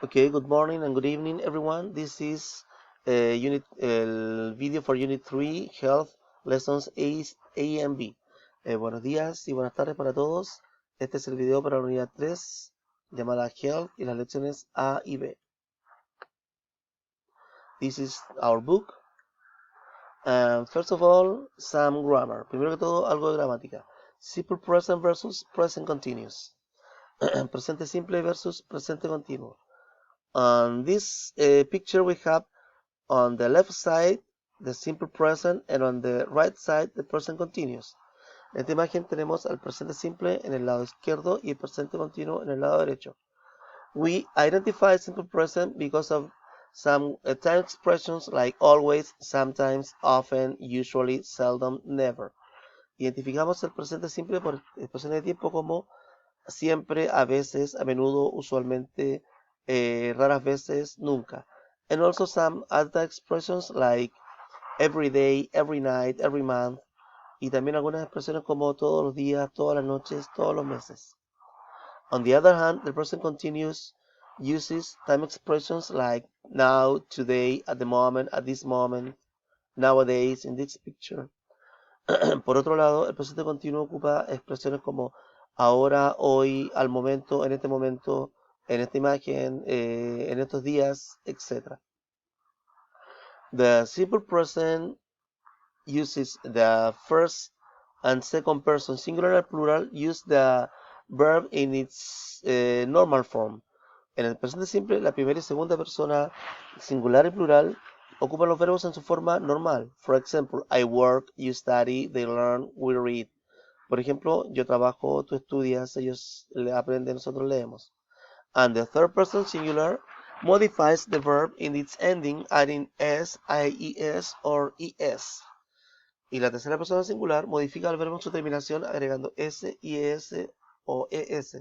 Okay, good morning and good evening, everyone. This is video for Unit 3, Health Lessons A and B. Buenos días y buenas tardes para todos. Este es el video para la unidad 3, llamada Health, y las lecciones A y B. This is our book. First of all, some grammar. Primero que todo, algo de gramática. Simple present versus present continuous. Presente simple versus presente continuo. On this picture we have on the left side the simple present and on the right side the present continuous. En esta imagen tenemos al presente simple en el lado izquierdo y el presente continuo en el lado derecho. We identify simple present because of some time expressions like always, sometimes, often, usually, seldom, never. Identificamos el presente simple por expresiones de tiempo como siempre, a veces, a menudo, usualmente, raras veces, nunca. And also some other expressions like every day, every night, every month. Y también algunas expresiones como todos los días, todas las noches, todos los meses. On the other hand, the present continuous uses time expressions like now, today, at the moment, at this moment, nowadays, in this picture. Por otro lado, el presente continuo ocupa expresiones como ahora, hoy, al momento, en esta imagen, en estos días, etc. The simple present uses the first and second person singular and plural use the verb in its normal form. En el presente simple, la primera y segunda persona singular y plural ocupan los verbos en su forma normal. For example, I work, you study, they learn, we read. Por ejemplo, yo trabajo, tú estudias, ellos aprenden, nosotros leemos. And the third person singular modifies the verb in its ending, adding s, ies or es. Y la tercera persona singular modifica el verbo en su terminación agregando s, ies o es.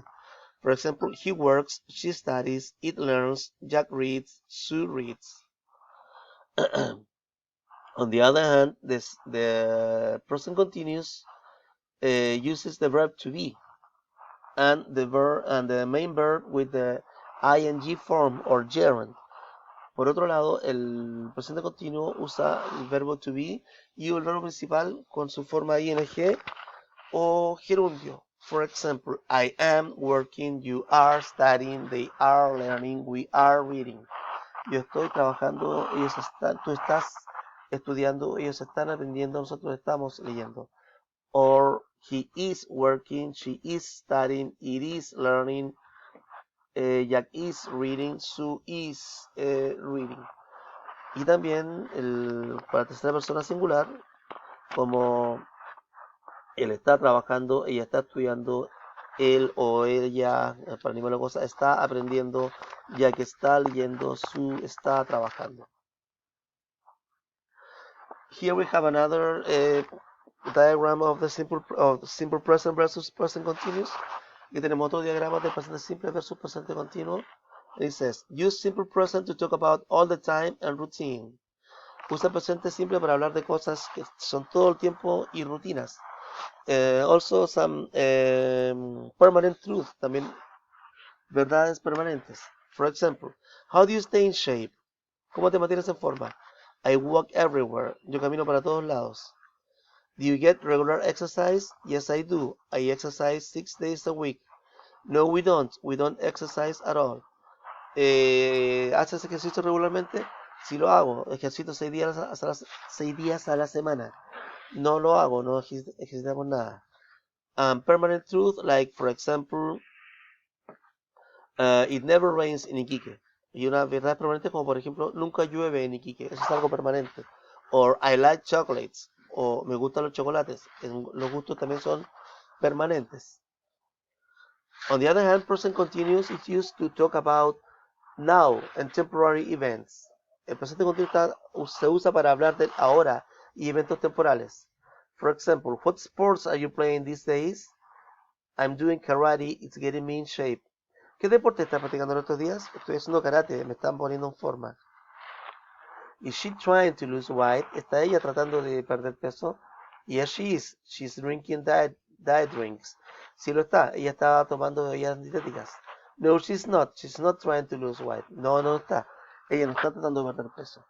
For example, he works, she studies, it learns, Jack reads, Sue reads. On the other hand, the present continuous uses the verb to be and the main verb with the ing form or gerund. Por otro lado, el presente continuo usa el verbo to be y el verbo principal con su forma ing o gerundio. For example, I am working, you are studying, they are learning, we are reading. Yo estoy trabajando, tú estás estudiando, ellos están aprendiendo, nosotros estamos leyendo. Or he is working, she is studying, it is learning, Jack is reading, Sue is reading. Y también para tercera persona singular, como él está trabajando, ella está estudiando, él o ella, para ninguna cosa, está aprendiendo, ya que está leyendo, Sue está trabajando. Here we have another diagram of the simple present versus present continuous. Aquí tenemos otro diagrama de presente simple versus presente continuo. It says, use simple present to talk about all the time and routine. Usa presente simple para hablar de cosas que son todo el tiempo y rutinas. Also some permanent truth, también verdades permanentes. For example, how do you stay in shape? ¿Cómo te mantienes en forma? I walk everywhere. Yo camino para todos lados. Do you get regular exercise? Yes, I do. I exercise 6 days a week. No, we don't. We don't exercise at all. ¿Haces ejercicio regularmente? Sí lo hago. Ejercito 6 días a la semana. No lo hago. No ejercitamos nada. Permanent truth, like for example, it never rains in Iquique. Y una verdad permanente como por ejemplo, nunca llueve en Iquique. Eso es algo permanente. Or I like chocolates. O me gustan los chocolates. Los gustos también son permanentes. On the other hand, present continuous is used to talk about now and temporary events. El presente continuo se usa para hablar del ahora y eventos temporales. For example, what sports are you playing these days? I'm doing karate, it's getting me in shape. ¿Qué deporte estás practicando en estos días? Estoy haciendo karate, me están poniendo en forma. Is she trying to lose weight? ¿Está ella tratando de perder peso? Yes, she is. She's drinking diet drinks. Sí lo está, ella está tomando bebidas dietéticas. No, she's not. She's not trying to lose weight. No, no está. Ella no está tratando de perder peso.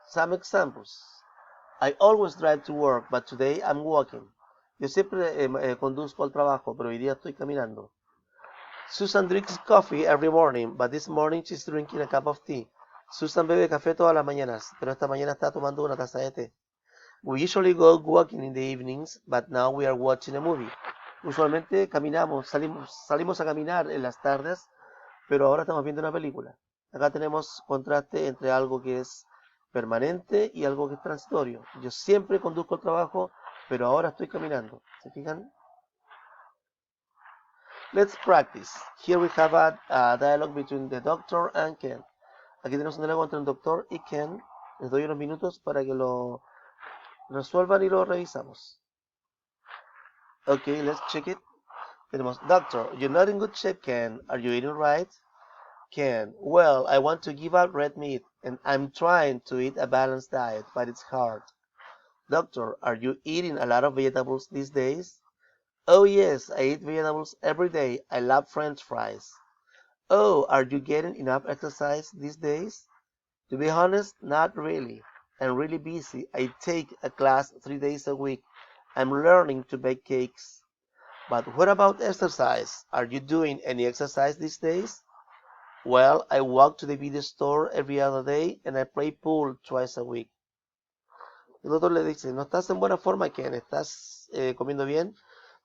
Some examples. I always drive to work, but today I'm walking. Yo siempre conduzco al trabajo, pero hoy día estoy caminando. Susan drinks coffee every morning, but this morning she's drinking a cup of tea. Susan bebe café todas las mañanas, pero esta mañana está tomando una taza de té. We usually go walking in the evenings, but now we are watching a movie. Usualmente caminamos, salimos a caminar en las tardes, pero ahora estamos viendo una película. Acá tenemos contraste entre algo que es permanente y algo que es transitorio. Yo siempre conduzco el trabajo, pero ahora estoy caminando. ¿Se fijan? Let's practice. Here we have a dialogue between the doctor and Ken. Aquí tenemos un diálogo entre el doctor y Ken. Les doy unos minutos para que lo resuelvan y lo revisamos. Okay, let's check it. Tenemos, Doctor, you're not in good shape, Ken. Are you eating right? Ken, well, I want to give up red meat, and I'm trying to eat a balanced diet, but it's hard. Doctor, are you eating a lot of vegetables these days? Oh, yes, I eat vegetables every day. I love French fries. Oh, are you getting enough exercise these days? To be honest, not really. I'm really busy. I take a class 3 days a week. I'm learning to bake cakes. But what about exercise? Are you doing any exercise these days? Well, I walk to the video store every other day and I play pool twice a week. El doctor le dice, ¿no estás en buena forma, Ken? ¿Estás comiendo bien?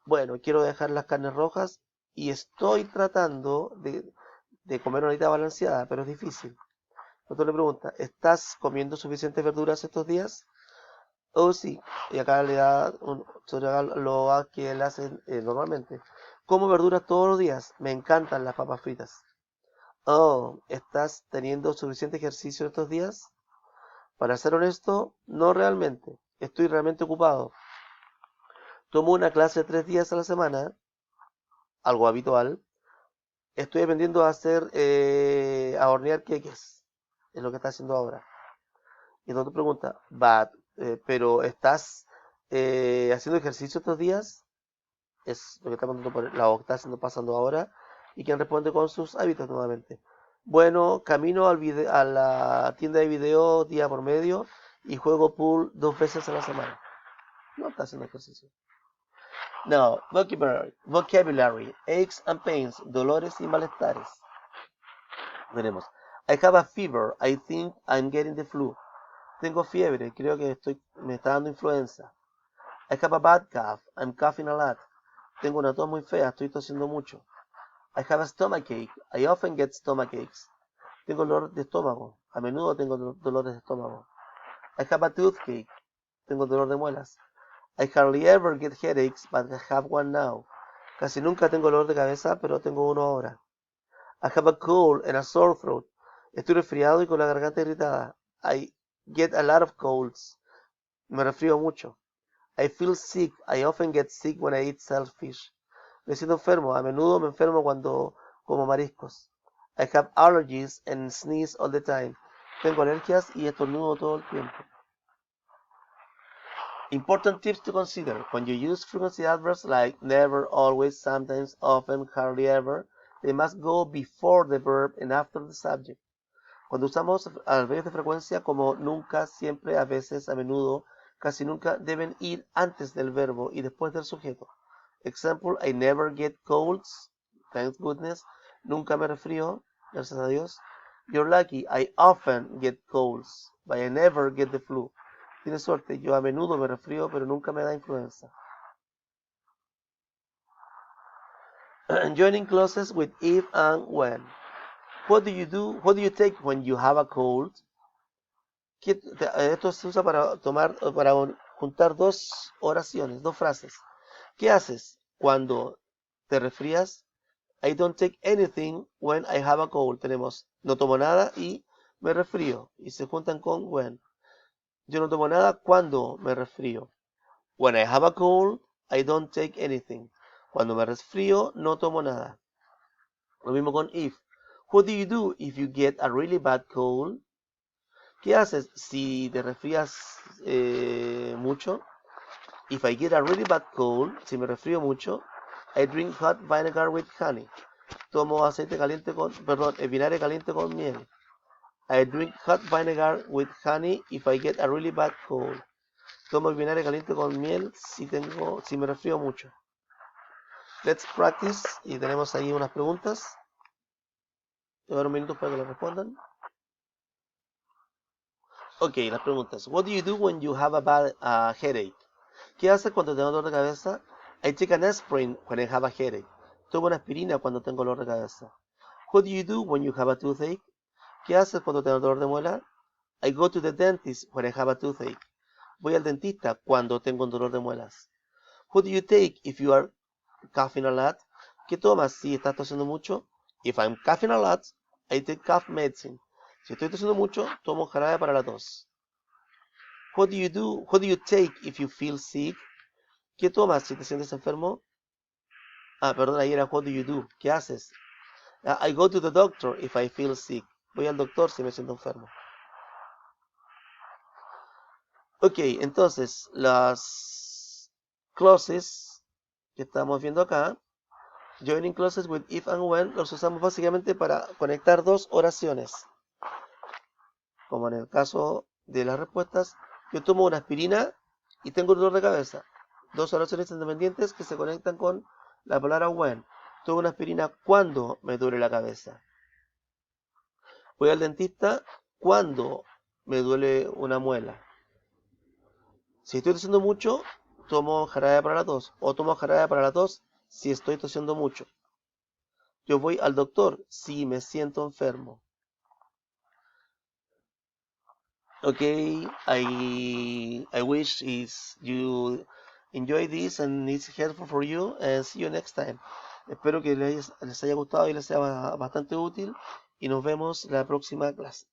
Bueno, quiero dejar las carnes rojas y estoy tratando de comer una dieta balanceada, pero es difícil. El doctor le pregunta, ¿estás comiendo suficientes verduras estos días? Oh, sí. Y acá le da lo que él hace normalmente. Como verduras todos los días. Me encantan las papas fritas. Oh, ¿estás teniendo suficiente ejercicio estos días? Para ser honesto, no realmente. Estoy realmente ocupado. Tomo una clase 3 días a la semana, algo habitual. Estoy aprendiendo a a hornear queques. Es lo que está haciendo ahora. Y entonces pregunta, pero ¿estás haciendo ejercicio estos días? Es lo que está pasando ahora. Y quien responde con sus hábitos nuevamente. Bueno, camino a la tienda de video día por medio y juego pool 2 veces a la semana. No está haciendo ejercicio. Now, vocabulary, aches and pains, dolores y malestares. Veremos. I have a fever. I think I'm getting the flu. Tengo fiebre. Creo que me está dando influenza. I have a bad cough. I'm coughing a lot. Tengo una tos muy fea. Estoy tosiendo mucho. I have a stomachache. I often get stomachaches. Tengo dolor de estómago. A menudo tengo dolores de estómago. I have a toothache. Tengo dolor de muelas. I hardly ever get headaches, but I have one now. Casi nunca tengo dolor de cabeza, pero tengo uno ahora. I have a cold and a sore throat. Estoy resfriado y con la garganta irritada. I get a lot of colds. Me resfrío mucho. I feel sick. I often get sick when I eat shellfish. Me siento enfermo. A menudo me enfermo cuando como mariscos. I have allergies and sneeze all the time. Tengo alergias y estornudo todo el tiempo. Important tips to consider. When you use frequency adverbs like never, always, sometimes, often, hardly ever, they must go before the verb and after the subject. Cuando usamos adverbios de frecuencia como nunca, siempre, a veces, a menudo, casi nunca, deben ir antes del verbo y después del sujeto. Example, I never get colds. Thank goodness. Nunca me resfrío. Gracias a Dios. You're lucky. I often get colds, but I never get the flu. Tienes suerte. Yo a menudo me resfrío, pero nunca me da influenza. Joining clauses with if and when. What do you do? What do you take when you have a cold? Esto se usa para juntar dos oraciones, dos frases. ¿Qué haces cuando te resfrías? I don't take anything when I have a cold. Tenemos no tomo nada y me resfrío. Y se juntan con when. Yo no tomo nada cuando me resfrío. When I have a cold, I don't take anything. Cuando me resfrío, no tomo nada. Lo mismo con if. What do you do if you get a really bad cold? ¿Qué haces si te resfrías mucho? If I get a really bad cold, si me resfrío mucho, I drink hot vinegar with honey. Tomo aceite caliente con, perdón, vinagre caliente con miel. I drink hot vinegar with honey if I get a really bad cold. Tomo el vinagre caliente con miel si me resfrío mucho. Let's practice. Y tenemos ahí unas preguntas. Voy a dar un minuto para que lo respondan. Ok, las preguntas. What do you do when you have a bad headache? ¿Qué haces cuando tengo dolor de cabeza? I take an aspirin when I have a headache. Tomo una aspirina cuando tengo dolor de cabeza. What do you do when you have a toothache? ¿Qué haces cuando tengo dolor de muela? I go to the dentist when I have a toothache. Voy al dentista cuando tengo un dolor de muelas. What do you take if you are coughing a lot? ¿Qué tomas si estás tosiendo mucho? If I'm coughing a lot, I take cough medicine. Si estoy tosiendo mucho, tomo jarabe para la tos. What do you take if you feel sick? ¿Qué tomas si te sientes enfermo? Perdón, ahí era what do you do? ¿Qué haces? I go to the doctor if I feel sick. Voy al doctor si me siento enfermo. Ok, entonces, las clauses que estamos viendo acá, joining clauses with if and when, los usamos básicamente para conectar dos oraciones. Como en el caso de las respuestas, yo tomo una aspirina y tengo dolor de cabeza. Dos oraciones independientes que se conectan con la palabra when. Tomo una aspirina cuando me duele la cabeza. Voy al dentista cuando me duele una muela. Si estoy tosiendo mucho, tomo jarabe para la tos. O tomo jarabe para la tos si estoy tosiendo mucho. Yo voy al doctor si me siento enfermo. Okay, I wish you enjoy this and it's helpful for you and see you next time. Espero que les haya gustado y les sea bastante útil y nos vemos la próxima clase.